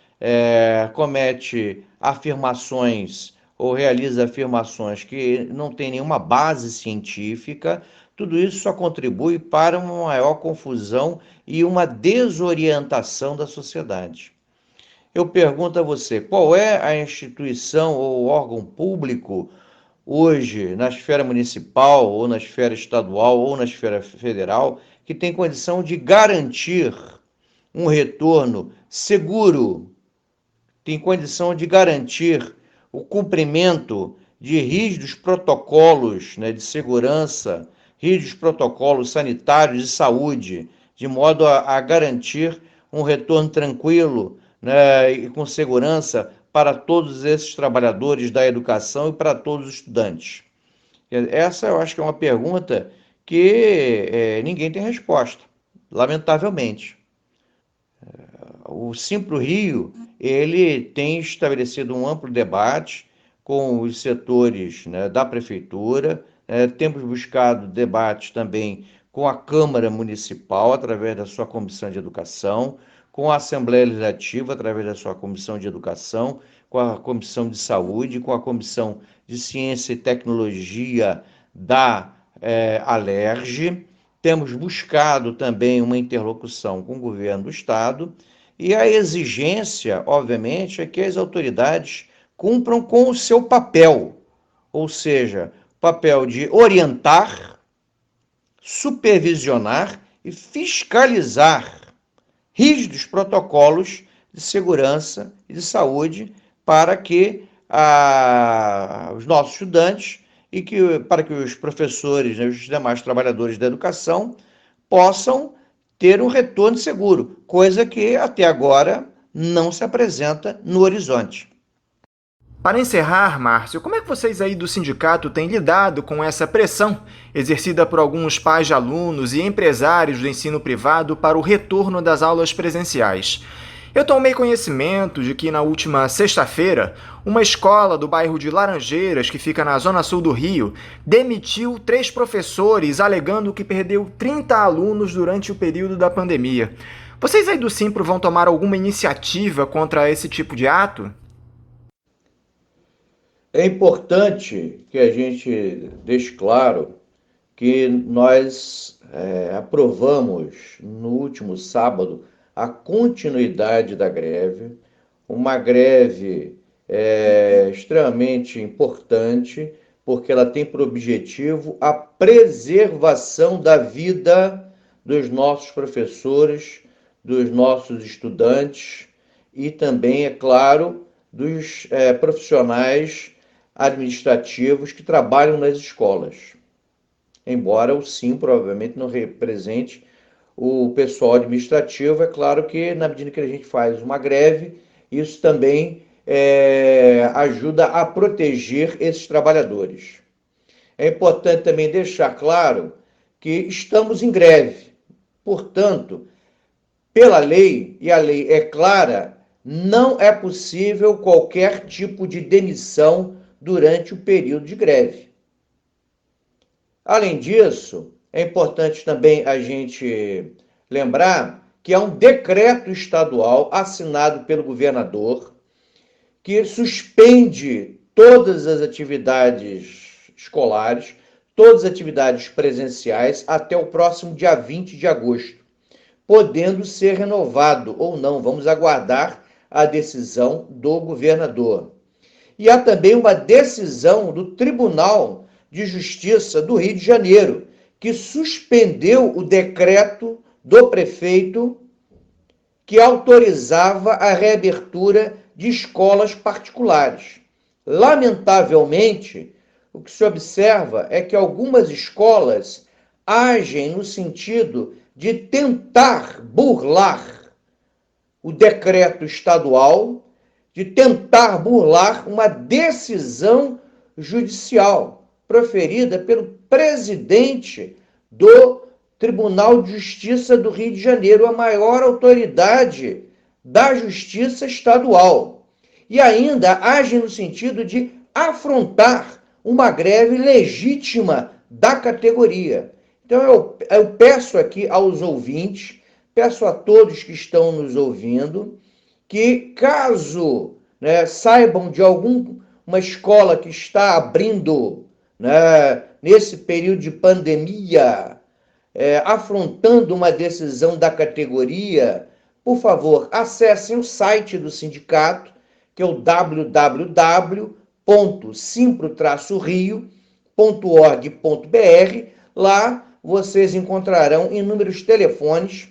comete afirmações ou realiza afirmações que não têm nenhuma base científica, tudo isso só contribui para uma maior confusão e uma desorientação da sociedade. Eu pergunto a você, qual é a instituição ou órgão público hoje, na esfera municipal, ou na esfera estadual, ou na esfera federal, que tem condição de garantir um retorno seguro, tem condição de garantir o cumprimento de rígidos protocolos, né, de segurança, rígidos protocolos sanitários de saúde, de modo a garantir um retorno tranquilo, né, e com segurança para todos esses trabalhadores da educação e para todos os estudantes? Essa eu acho que é uma pergunta que ninguém tem resposta, lamentavelmente. O Simpro Rio, ele tem estabelecido um amplo debate com os setores, né, da prefeitura, temos buscado debates também com a Câmara Municipal, através da sua Comissão de Educação, com a Assembleia Legislativa, através da sua Comissão de Educação, com a Comissão de Saúde, com a Comissão de Ciência e Tecnologia da Alerj. Temos buscado também uma interlocução com o governo do Estado, e a exigência, obviamente, é que as autoridades cumpram com o seu papel, ou seja, papel de orientar, supervisionar e fiscalizar rígidos protocolos de segurança e de saúde para que os nossos estudantes para que os professores, né, os demais trabalhadores da educação possam ter um retorno seguro, coisa que até agora não se apresenta no horizonte. Para encerrar, Márcio, como é que vocês aí do sindicato têm lidado com essa pressão exercida por alguns pais de alunos e empresários do ensino privado para o retorno das aulas presenciais? Eu tomei conhecimento de que na última sexta-feira, uma escola do bairro de Laranjeiras, que fica na zona sul do Rio, demitiu 3 professores alegando que perdeu 30 alunos durante o período da pandemia. Vocês aí do Simpro vão tomar alguma iniciativa contra esse tipo de ato? É importante que a gente deixe claro que nós aprovamos no último sábado a continuidade da greve, uma greve extremamente importante, porque ela tem por objetivo a preservação da vida dos nossos professores, dos nossos estudantes e também, é claro, dos profissionais administrativos que trabalham nas escolas. Embora o Simpro, obviamente, não represente o pessoal administrativo, é claro que na medida que a gente faz uma greve, isso também ajuda a proteger esses trabalhadores. É importante também deixar claro que estamos em greve. Portanto, pela lei, e a lei é clara, não é possível qualquer tipo de demissão durante o período de greve. Além disso, é importante também a gente lembrar que há um decreto estadual assinado pelo governador que suspende todas as atividades escolares, todas as atividades presenciais até o próximo dia 20 de agosto, podendo ser renovado ou não. Vamos aguardar a decisão do governador. E há também uma decisão do Tribunal de Justiça do Rio de Janeiro, que suspendeu o decreto do prefeito que autorizava a reabertura de escolas particulares. Lamentavelmente, o que se observa é que algumas escolas agem no sentido de tentar burlar o decreto estadual, de tentar burlar uma decisão judicial proferida pelo presidente do Tribunal de Justiça do Rio de Janeiro, a maior autoridade da justiça estadual. E ainda age no sentido de afrontar uma greve legítima da categoria. Então eu peço aqui aos ouvintes, peço a todos que estão nos ouvindo, que, caso, né, saibam de alguma escola que está abrindo, né, nesse período de pandemia, afrontando uma decisão da categoria, por favor, acessem o site do sindicato, que é o www.simpro-rio.org.br. Lá vocês encontrarão inúmeros telefones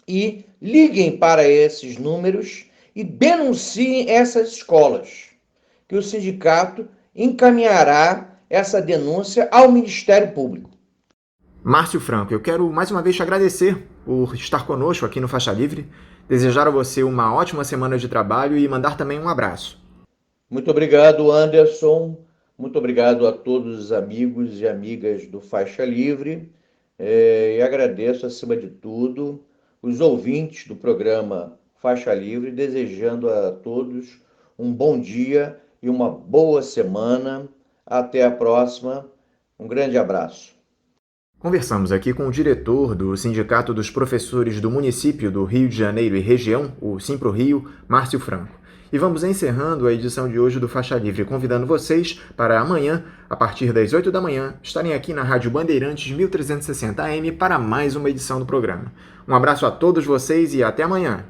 e liguem para esses números e denunciem essas escolas, que o sindicato encaminhará essa denúncia ao Ministério Público. Márcio Franco, eu quero mais uma vez te agradecer por estar conosco aqui no Faixa Livre, desejar a você uma ótima semana de trabalho e mandar também um abraço. Muito obrigado, Anderson. Muito obrigado a todos os amigos e amigas do Faixa Livre. E agradeço, acima de tudo, os ouvintes do programa Faixa Livre, desejando a todos um bom dia e uma boa semana. Até a próxima. Um grande abraço. Conversamos aqui com o diretor do Sindicato dos Professores do Município do Rio de Janeiro e Região, o Simpro Rio, Márcio Franco. E vamos encerrando a edição de hoje do Faixa Livre, convidando vocês para amanhã, a partir das 8 da manhã, estarem aqui na Rádio Bandeirantes 1360 AM para mais uma edição do programa. Um abraço a todos vocês e até amanhã!